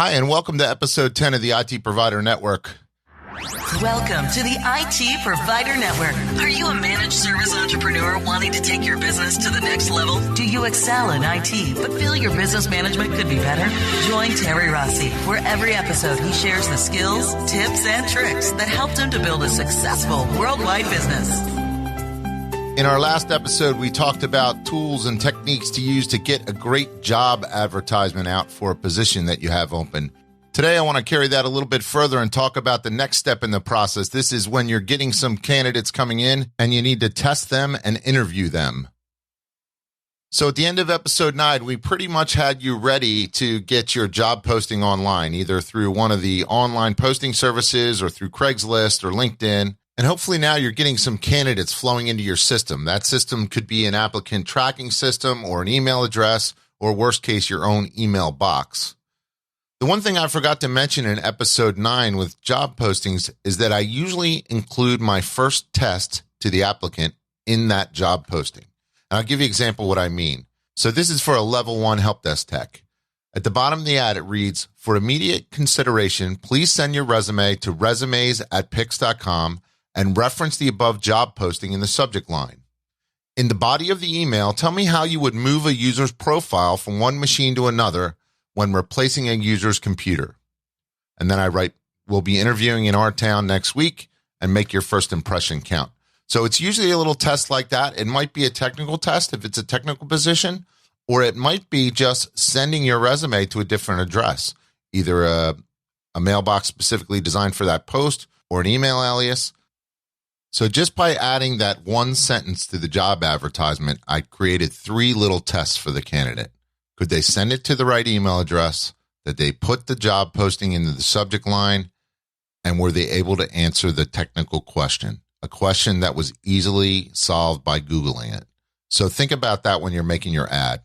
Hi, and welcome to episode 10 of the IT Provider Network. Welcome to the IT Provider Network. Are you a managed service entrepreneur wanting to take your business to the next level? Do you excel in IT but feel your business management could be better? Join Terry Rossi, where every episode he shares the skills, tips, and tricks that helped him to build a successful worldwide business. In our last episode, we talked about tools and techniques to use to get a great job advertisement out for a position that you have open. Today, I want to carry that a little bit further and talk about the next step in the process. This is when you're getting some candidates coming in and you need to test them and interview them. So at the end of episode 9, we pretty much had you ready to get your job posting online, either through one of the online posting services or through Craigslist or LinkedIn. And hopefully now you're getting some candidates flowing into your system. That system could be an applicant tracking system or an email address, or worst case, your own email box. The one thing I forgot to mention in episode 9 with job postings is that I usually include my first test to the applicant in that job posting. And I'll give you an example of what I mean. So this is for a level 1 help desk tech. At the bottom of the ad, it reads, "For immediate consideration, please send your resume to resumes@pix.com and reference the above job posting in the subject line. In the body of the email, tell me how you would move a user's profile from one machine to another when replacing a user's computer." And then I write, "We'll be interviewing in our town next week and make your first impression count." So it's usually a little test like that. It might be a technical test if it's a technical position, or it might be just sending your resume to a different address, either a mailbox specifically designed for that post or an email alias. So just by adding that one sentence to the job advertisement, I created 3 little tests for the candidate. Could they send it to the right email address? Did they put the job posting into the subject line? And were they able to answer the technical question? A question that was easily solved by Googling it. So think about that when you're making your ad.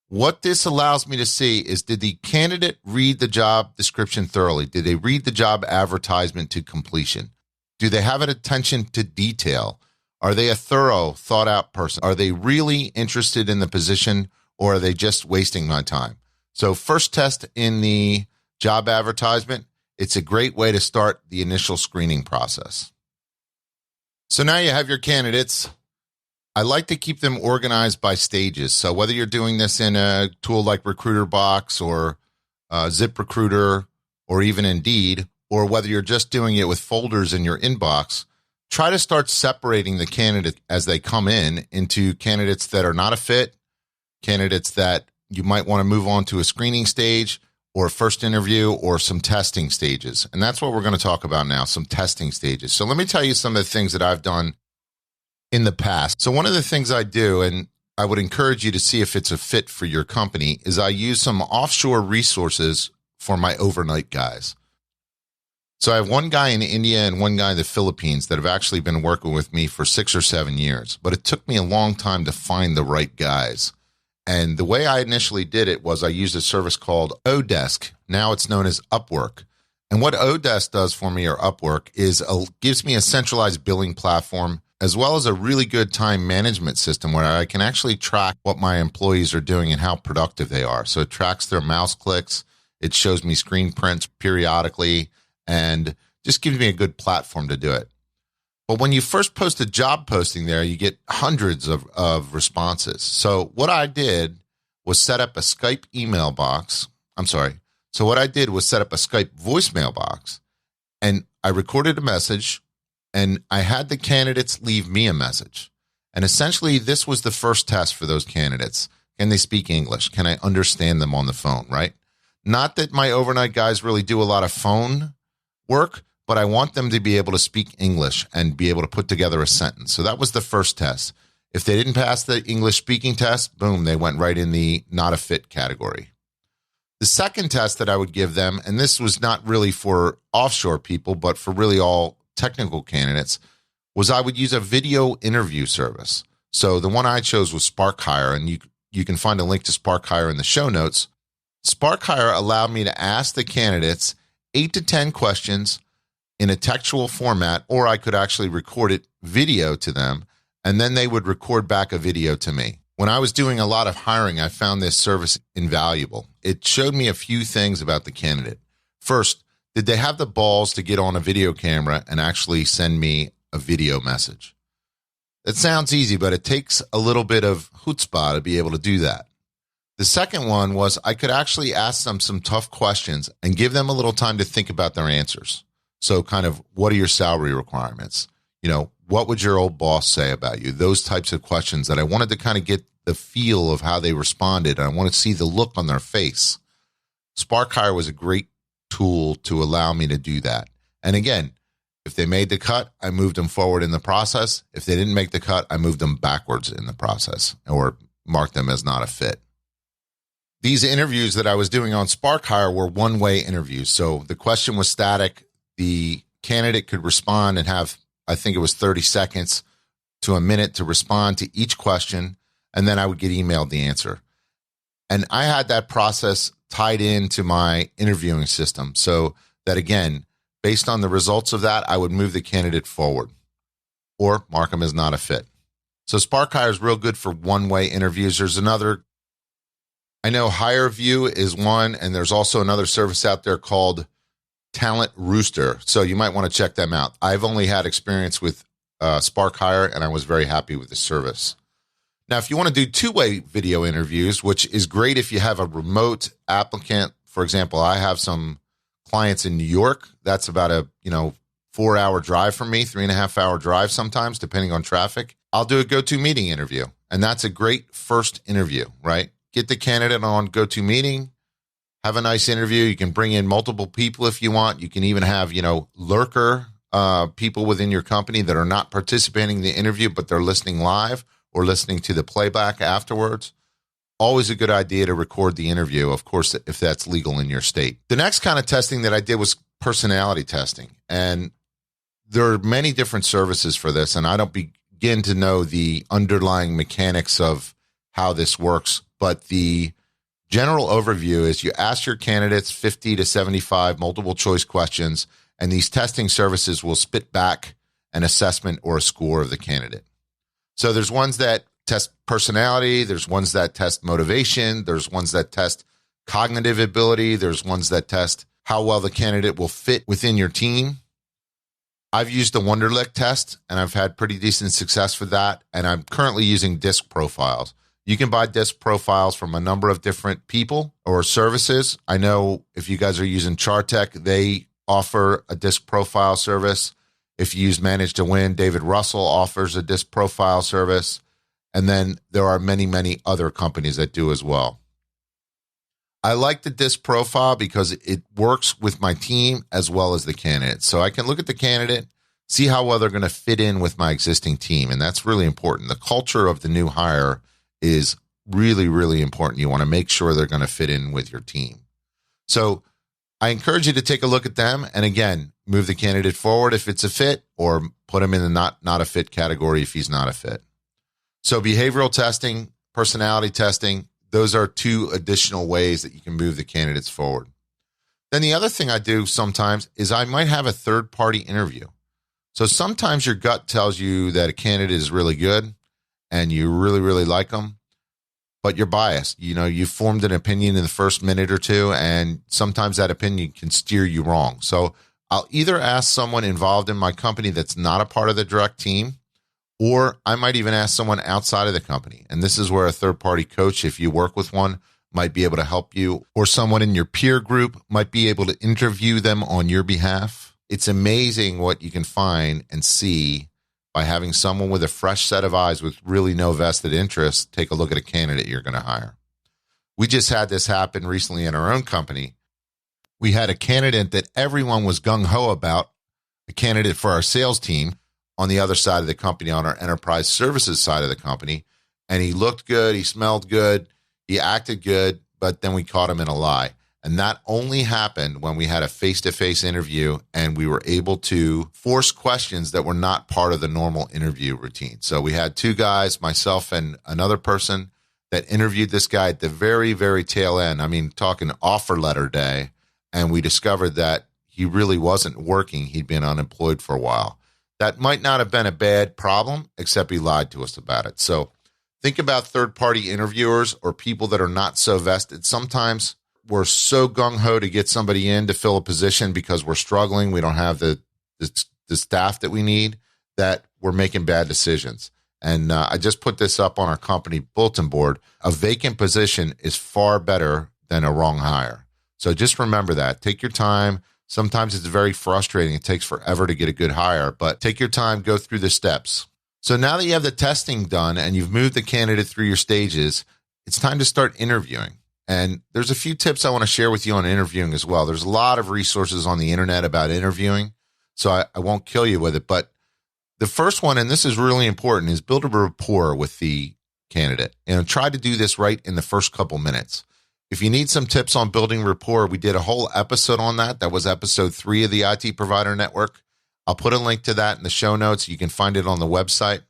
What this allows me to see is, did the candidate read the job description thoroughly? Did they read the job advertisement to completion? Do they have an attention to detail? Are they a thorough, thought-out person? Are they really interested in the position, or are they just wasting my time? So first test in the job advertisement, it's a great way to start the initial screening process. So now you have your candidates. I like to keep them organized by stages. So whether you're doing this in a tool like RecruiterBox or ZipRecruiter or even Indeed, or whether you're just doing it with folders in your inbox, try to start separating the candidate as they come in into candidates that are not a fit, candidates that you might want to move on to a screening stage or a first interview or some testing stages. And that's what we're going to talk about now, some testing stages. So let me tell you some of the things that I've done in the past. So one of the things I do, and I would encourage you to see if it's a fit for your company, is I use some offshore resources for my overnight guys. So I have one guy in India and one guy in the Philippines that have actually been working with me for 6 or 7 years, but it took me a long time to find the right guys. And the way I initially did it was I used a service called Odesk. Now it's known as Upwork. And what Odesk does for me, or Upwork, is gives me a centralized billing platform as well as a really good time management system where I can actually track what my employees are doing and how productive they are. So it tracks their mouse clicks. It shows me screen prints periodically, and just gives me a good platform to do it. But when you first post a job posting there, you get hundreds of responses. So what I did was set up a Skype email box. So what I did was set up a Skype voicemail box, and I recorded a message, and I had the candidates leave me a message. And essentially, this was the first test for those candidates. Can they speak English? Can I understand them on the phone, right? Not that my overnight guys really do a lot of phone work, but I want them to be able to speak English and be able to put together a sentence. So that was the first test. If they didn't pass the English speaking test, boom, they went right in the not a fit category. The second test that I would give them, and this was not really for offshore people, but for really all technical candidates, was I would use a video interview service. So the one I chose was SparkHire, and you can find a link to SparkHire in the show notes. SparkHire allowed me to ask the candidates 8 to 10 questions in a textual format, or I could actually record it video to them, and then they would record back a video to me. When I was doing a lot of hiring, I found this service invaluable. It showed me a few things about the candidate. First, did they have the balls to get on a video camera and actually send me a video message? It sounds easy, but it takes a little bit of chutzpah to be able to do that. The second one was I could actually ask them some tough questions and give them a little time to think about their answers. So kind of, what are your salary requirements? What would your old boss say about you? Those types of questions that I wanted to kind of get the feel of how they responded. I want to see the look on their face. Spark Hire was a great tool to allow me to do that. And again, if they made the cut, I moved them forward in the process. If they didn't make the cut, I moved them backwards in the process or marked them as not a fit. These interviews that I was doing on Spark Hire were one-way interviews. So the question was static. The candidate could respond and have, I think it was 30 seconds to a minute to respond to each question. And then I would get emailed the answer. And I had that process tied into my interviewing system so that, again, based on the results of that, I would move the candidate forward or mark them as not a fit. So Spark Hire is real good for one-way interviews. There's another, I know HireVue is one, and there's also another service out there called Talent Rooster. So you might want to check them out. I've only had experience with Spark Hire, and I was very happy with the service. Now, if you want to do two-way video interviews, which is great if you have a remote applicant, for example, I have some clients in New York. That's about a 4-hour drive from me, 3.5-hour drive sometimes, depending on traffic. I'll do a GoToMeeting interview, and that's a great first interview, right? Get the candidate on GoToMeeting, have a nice interview. You can bring in multiple people if you want. You can even have, lurker people within your company that are not participating in the interview, but they're listening live or listening to the playback afterwards. Always a good idea to record the interview, of course, if that's legal in your state. The next kind of testing that I did was personality testing. And there are many different services for this, and I don't begin to know the underlying mechanics of how this works. But the general overview is you ask your candidates 50 to 75 multiple choice questions, and these testing services will spit back an assessment or a score of the candidate. So there's ones that test personality, there's ones that test motivation, there's ones that test cognitive ability, there's ones that test how well the candidate will fit within your team. I've used the Wonderlic test, and I've had pretty decent success with that, and I'm currently using disc profiles. You can buy disc profiles from a number of different people or services. I know if you guys are using Chartech, they offer a disc profile service. If you use Manage to Win, David Russell offers a disc profile service. And then there are many, many other companies that do as well. I like the disc profile because it works with my team as well as the candidate. So I can look at the candidate, see how well they're going to fit in with my existing team. And that's really important. The culture of the new hire is really, really important. You want to make sure they're going to fit in with your team. So I encourage you to take a look at them. And again, move the candidate forward if it's a fit, or put him in the not a fit category if he's not a fit. So behavioral testing, personality testing, those are two additional ways that you can move the candidates forward. Then the other thing I do sometimes is I might have a third-party interview. So sometimes your gut tells you that a candidate is really good and you really, really like them, but you're biased. You formed an opinion in the first minute or two, and sometimes that opinion can steer you wrong. So I'll either ask someone involved in my company that's not a part of the direct team, or I might even ask someone outside of the company. And this is where a third-party coach, if you work with one, might be able to help you, or someone in your peer group might be able to interview them on your behalf. It's amazing what you can find and see by having someone with a fresh set of eyes with really no vested interest take a look at a candidate you're going to hire. We just had this happen recently in our own company. We had a candidate that everyone was gung-ho about, a candidate for our sales team on the other side of the company, on our enterprise services side of the company. And he looked good, he smelled good, he acted good, but then we caught him in a lie. And that only happened when we had a face-to-face interview and we were able to force questions that were not part of the normal interview routine. So we had two guys, myself and another person, that interviewed this guy at the very, very tail end. I mean, talking offer letter day. And we discovered that he really wasn't working. He'd been unemployed for a while. That might not have been a bad problem, except he lied to us about it. So Think about third-party interviewers or people that are not so vested. Sometimes we're so gung-ho to get somebody in to fill a position because we're struggling. We don't have the staff that we need, that we're making bad decisions. And I just put this up on our company bulletin board. A vacant position is far better than a wrong hire. So just remember that. Take your time. Sometimes it's very frustrating. It takes forever to get a good hire, but take your time, go through the steps. So now that you have the testing done and you've moved the candidate through your stages, it's time to start interviewing. And there's a few tips I want to share with you on interviewing as well. There's a lot of resources on the internet about interviewing, so I won't kill you with it. But the first one, and this is really important, is build a rapport with the candidate. And try to do this right in the first couple minutes. If you need some tips on building rapport, we did a whole episode on that. That was episode 3 of the IT Provider Network. I'll put a link to that in the show notes. You can find it on the website.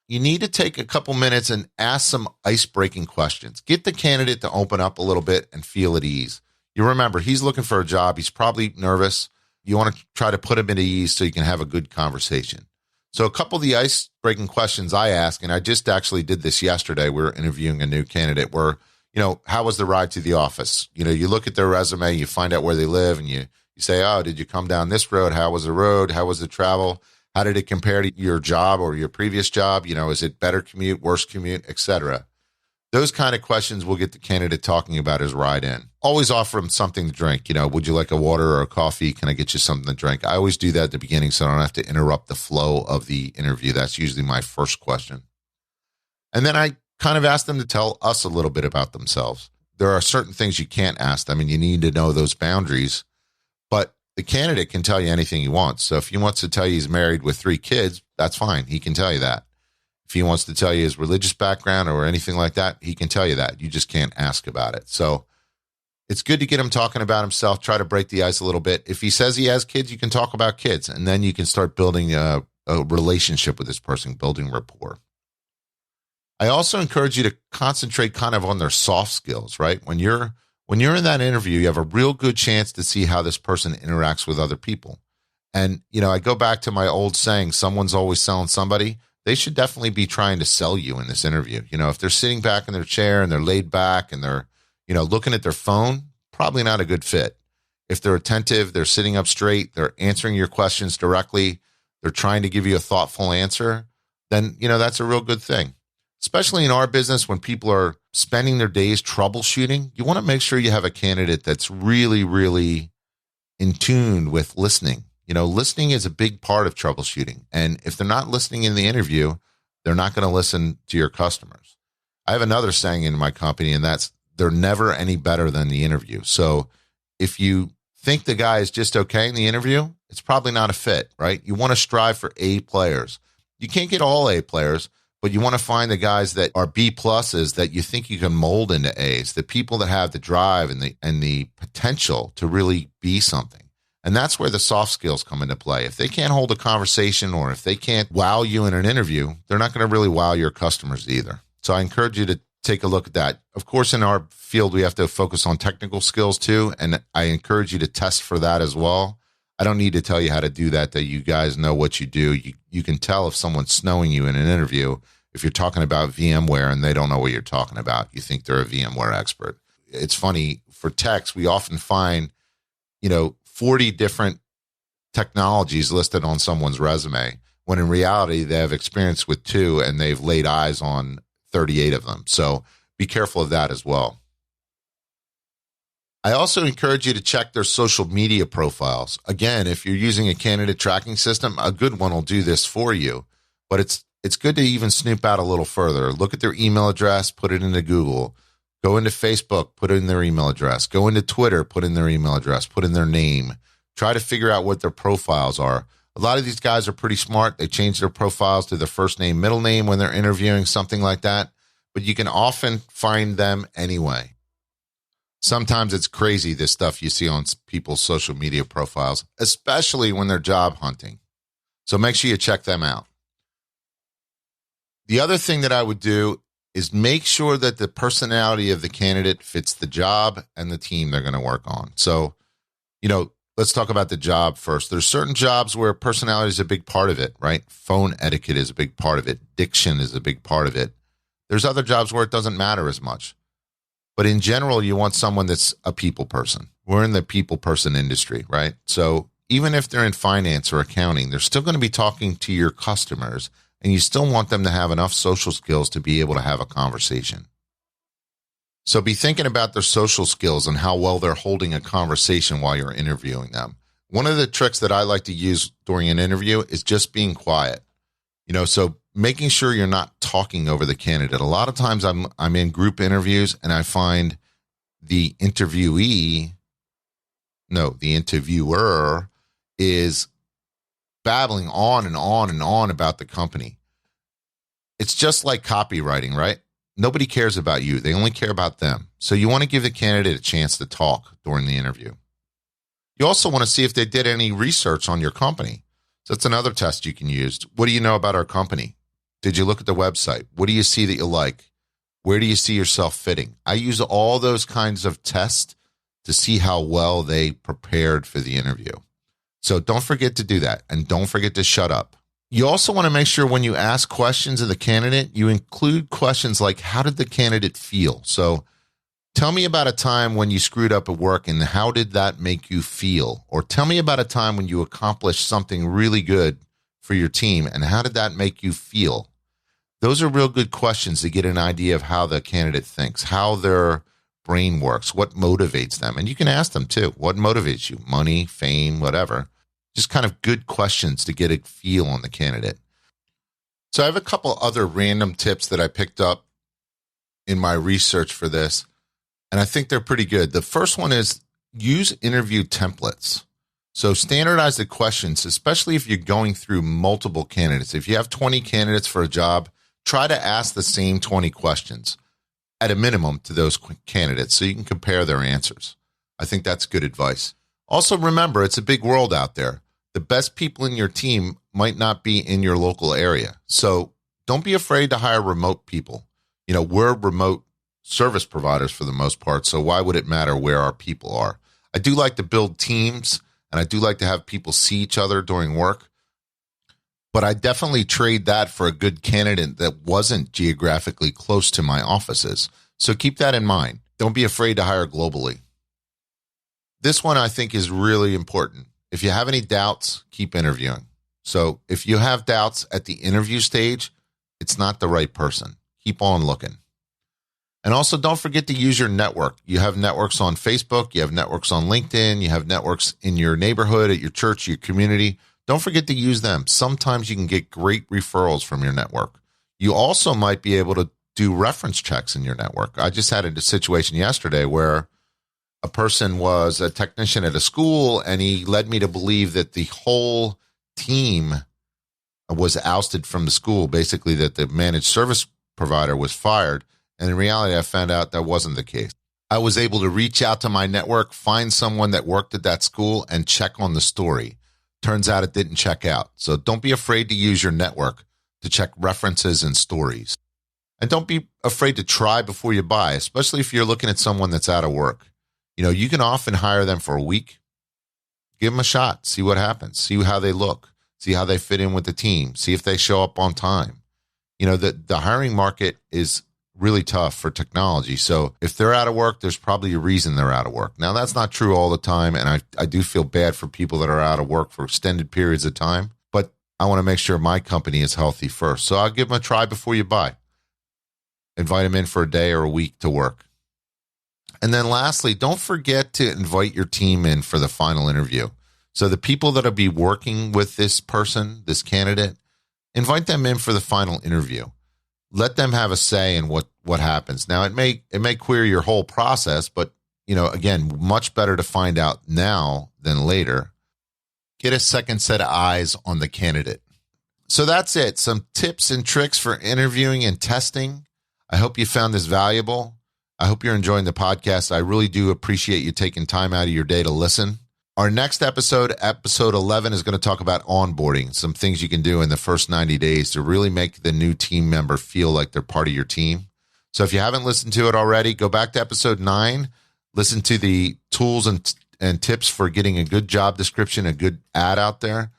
You need to take a couple minutes and ask some ice-breaking questions. Get the candidate to open up a little bit and feel at ease. You remember, he's looking for a job. He's probably nervous. You want to try to put him at ease so you can have a good conversation. So a couple of the ice-breaking questions I ask, and I just actually did this yesterday. We were interviewing a new candidate where, how was the ride to the office? You look at their resume, you find out where they live, and you say, oh, did you come down this road? How was the road? How was the travel? How did it compare to your job or your previous job? Is it better commute, worse commute, etc.? Those kind of questions will get the candidate talking about his ride in. Always offer him something to drink. Would you like a water or a coffee? Can I get you something to drink? I always do that at the beginning so I don't have to interrupt the flow of the interview. That's usually my first question. And then I kind of ask them to tell us a little bit about themselves. There are certain things you can't ask them, and you need to know those boundaries. But the candidate can tell you anything he wants. So if he wants to tell you he's married with 3 kids, that's fine. He can tell you that. If he wants to tell you his religious background or anything like that, he can tell you that. You just can't ask about it. So it's good to get him talking about himself, try to break the ice a little bit. If he says he has kids, you can talk about kids, and then you can start building a relationship with this person, building rapport. I also encourage you to concentrate kind of on their soft skills, right? When you're in that interview, you have a real good chance to see how this person interacts with other people. And, I go back to my old saying, someone's always selling somebody. They should definitely be trying to sell you in this interview. If they're sitting back in their chair and they're laid back and they're, looking at their phone, probably not a good fit. If they're attentive, they're sitting up straight, they're answering your questions directly, they're trying to give you a thoughtful answer, then, that's a real good thing. Especially in our business, when people are spending their days troubleshooting, you want to make sure you have a candidate that's really, really in tune with listening. Listening is a big part of troubleshooting. And if they're not listening in the interview, they're not going to listen to your customers. I have another saying in my company, and that's they're never any better than the interview. So if you think the guy is just okay in the interview, it's probably not a fit, right? You want to strive for A players. You can't get all A players, but you want to find the guys that are B pluses that you think you can mold into A's, the people that have the drive and the potential to really be something. And that's where the soft skills come into play. If they can't hold a conversation or if they can't wow you in an interview, they're not going to really wow your customers either. So I encourage you to take a look at that. Of course, in our field, we have to focus on technical skills too. And I encourage you to test for that as well. I don't need to tell you how to do that you guys know what you do. You can tell if someone's snowing you in an interview if you're talking about VMware and they don't know what you're talking about. You think they're a VMware expert. It's funny, for techs, we often find, 40 different technologies listed on someone's resume, when in reality they have experience with 2 and they've laid eyes on 38 of them. So be careful of that as well. I also encourage you to check their social media profiles. Again, if you're using a candidate tracking system, a good one will do this for you, but it's good to even snoop out a little further. Look at their email address, put it into Google. Go into Facebook, put in their email address. Go into Twitter, put in their email address, put in their name. Try to figure out what their profiles are. A lot of these guys are pretty smart. They change their profiles to their first name, middle name when they're interviewing, something like that. But you can often find them anyway. Sometimes it's crazy, this stuff you see on people's social media profiles, especially when they're job hunting. So make sure you check them out. The other thing that I would do is make sure that the personality of the candidate fits the job and the team they're going to work on. So, let's talk about the job first. There's certain jobs where personality is a big part of it, right? Phone etiquette is a big part of it. Diction is a big part of it. There's other jobs where it doesn't matter as much. But in general, you want someone that's a people person. We're in the people person industry, right? So even if they're in finance or accounting, they're still going to be talking to your customers, and you still want them to have enough social skills to be able to have a conversation. So be thinking about their social skills and how well they're holding a conversation while you're interviewing them. One of the tricks that I like to use during an interview is just being quiet. So making sure you're not talking over the candidate. A lot of times I'm in group interviews and I find the interviewer is babbling on and on and on about the company. It's just like copywriting, right? Nobody cares about you. They only care about them. So you want to give the candidate a chance to talk during the interview. You also want to see if they did any research on your company. So that's another test you can use. What do you know about our company? Did you look at the website? What do you see that you like? Where do you see yourself fitting? I use all those kinds of tests to see how well they prepared for the interview. So don't forget to do that, and don't forget to shut up. You also want to make sure when you ask questions of the candidate, you include questions like, how did the candidate feel? So tell me about a time when you screwed up at work and how did that make you feel? Or tell me about a time when you accomplished something really good for your team and how did that make you feel? Those are real good questions to get an idea of how the candidate thinks, how their brain works, what motivates them. And you can ask them too, what motivates you? Money, fame, whatever. Just kind of good questions to get a feel on the candidate. So I have a couple other random tips that I picked up in my research for this, and I think they're pretty good. The first one is use interview templates. So standardize the questions, especially if you're going through multiple candidates. If you have 20 candidates for a job, try to ask the same 20 questions at a minimum to those candidates so you can compare their answers. I think that's good advice. Also, remember, it's a big world out there. The best people in your team might not be in your local area. So don't be afraid to hire remote people. We're remote service providers for the most part, so why would it matter where our people are? I do like to build teams, and I do like to have people see each other during work, but I definitely trade that for a good candidate that wasn't geographically close to my offices. So keep that in mind. Don't be afraid to hire globally. This one I think is really important. If you have any doubts, keep interviewing. So if you have doubts at the interview stage, it's not the right person. Keep on looking. And also don't forget to use your network. You have networks on Facebook, you have networks on LinkedIn, you have networks in your neighborhood, at your church, your community. Don't forget to use them. Sometimes you can get great referrals from your network. You also might be able to do reference checks in your network. I just had a situation yesterday where a person was a technician at a school, and he led me to believe that the whole team was ousted from the school, basically that the managed service provider was fired. And in reality, I found out that wasn't the case. I was able to reach out to my network, find someone that worked at that school, and check on the story. Turns out it didn't check out. So don't be afraid to use your network to check references and stories. And don't be afraid to try before you buy, especially if you're looking at someone that's out of work. You can often hire them for a week. Give them a shot. See what happens. See how they look. See how they fit in with the team. See if they show up on time. The hiring market is really tough for technology. So if they're out of work, there's probably a reason they're out of work. Now, that's not true all the time, and I do feel bad for people that are out of work for extended periods of time, but I want to make sure my company is healthy first. So I'll give them a try before you buy. Invite them in for a day or a week to work. And then lastly, don't forget to invite your team in for the final interview. So the people that will be working with this person, this candidate, invite them in for the final interview. Let them have a say in what happens. Now, it may queer your whole process, but, again, much better to find out now than later. Get a second set of eyes on the candidate. So that's it. Some tips and tricks for interviewing and testing. I hope you found this valuable. I hope you're enjoying the podcast. I really do appreciate you taking time out of your day to listen. Our next episode 11, is going to talk about onboarding, some things you can do in the first 90 days to really make the new team member feel like they're part of your team. So if you haven't listened to it already, go back to episode 9, listen to the tools and tips for getting a good job description, a good ad out there,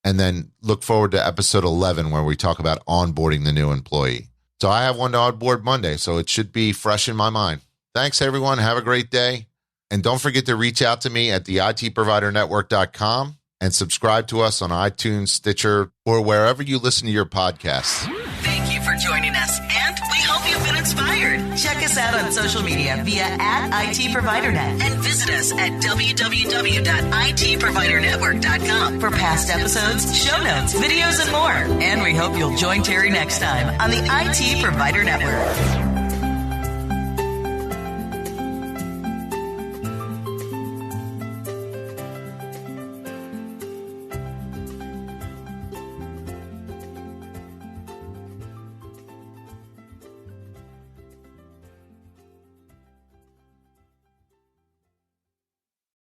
and then look forward to episode 11 where we talk about onboarding the new employee. So I have one on board Monday, so it should be fresh in my mind. Thanks, everyone. Have a great day. And don't forget to reach out to me at the ITProviderNetwork.com and subscribe to us on iTunes, Stitcher, or wherever you listen to your podcasts. Thank you for joining us, and we hope you've been inspired. Check us out on social media via @ITProviderNet and visit us at www.itprovidernetwork.com for past episodes, show notes, videos, and more. And we hope you'll join Terry next time on the IT Provider Network.